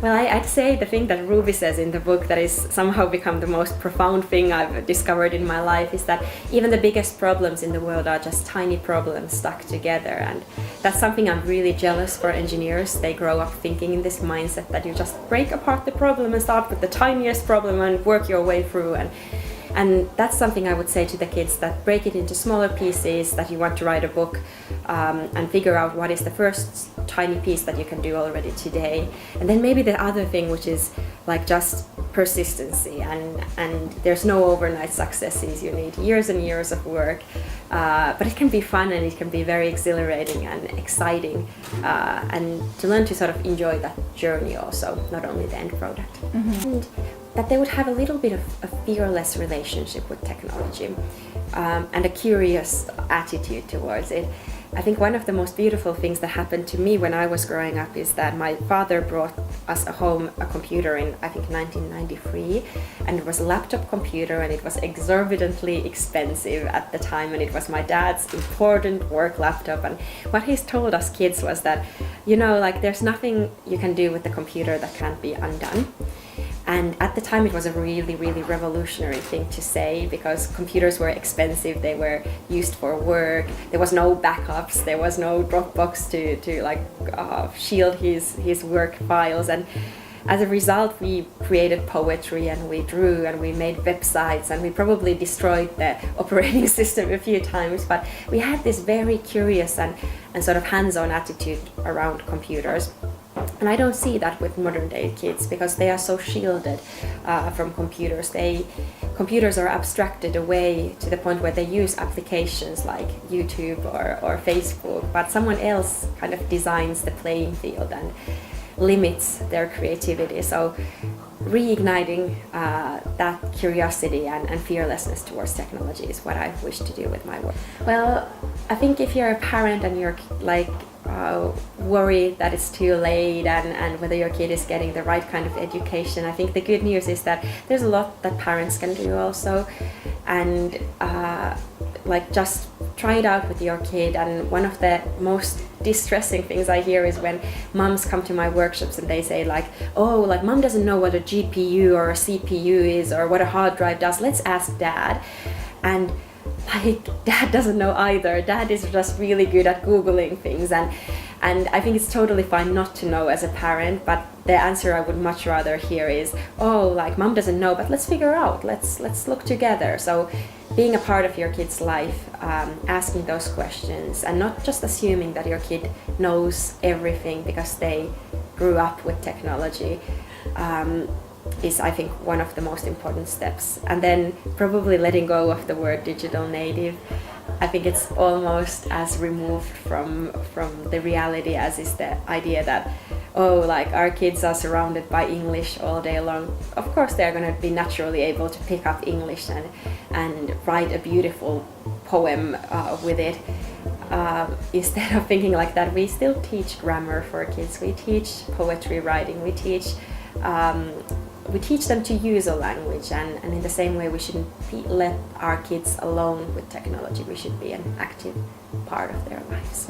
Well, I'd say the thing that Ruby says in the book that is somehow become the most profound thing I've discovered in my life is that even the biggest problems in the world are just tiny problems stuck together. And that's something I'm really jealous for engineers. They grow up thinking in this mindset that you just break apart the problem and start with the tiniest problem and work your way through. And that's something I would say to the kids, that break it into smaller pieces, that you want to write a book and figure out what is the first tiny piece that you can do already today. And then maybe the other thing, which is like just persistency, and there's no overnight successes. You need years and years of work, but it can be fun and it can be very exhilarating and exciting, and to learn to sort of enjoy that journey also, not only the end product. And that they would have a little bit of a fearless relationship with technology, and a curious attitude towards it. I think one of the most beautiful things that happened to me when I was growing up is that my father brought us home a computer in, I think, 1993, and it was a laptop computer, and it was exorbitantly expensive at the time, and it was my dad's important work laptop. And what he's told us kids was that, you know, like, there's nothing you can do with the computer that can't be undone. And at the time it was a really, really revolutionary thing to say, because computers were expensive, they were used for work, there was no backups, there was no Dropbox to like shield his work files. And as a result, we created poetry and we drew and we made websites, and we probably destroyed the operating system a few times, but we had this very curious and sort of hands-on attitude around computers. And I don't see that with modern day kids, because they are so shielded from computers. Computers are abstracted away to the point where they use applications like YouTube or Facebook, but someone else kind of designs the playing field and limits their creativity. So reigniting that curiosity and fearlessness towards technology is what I wish to do with my work. Well, I think if you're a parent and you're like worried that it's too late and whether your kid is getting the right kind of education, I think the good news is that there's a lot that parents can do also, and like just try it out with your kid. And one of the most distressing things I hear is when moms come to my workshops and they say like, oh, like mom doesn't know what a GPU or a CPU is or what a hard drive does, let's ask dad. And like, dad doesn't know either. Dad is just really good at Googling things, and I think it's totally fine not to know as a parent, but the answer I would much rather hear is, oh, like mom doesn't know, but let's figure out, let's look together. So being a part of your kid's life, asking those questions, and not just assuming that your kid knows everything because they grew up with technology, is, I think, one of the most important steps. And then probably letting go of the word digital native. I think it's almost as removed from the reality as is the idea that, oh, like our kids are surrounded by English all day long. Of course they're going to be naturally able to pick up English and write a beautiful poem with it. Instead of thinking like that, we still teach grammar for kids, we teach poetry writing, we teach them to use a language, and in the same way we shouldn't let our kids alone with technology. We should be an active part of their lives.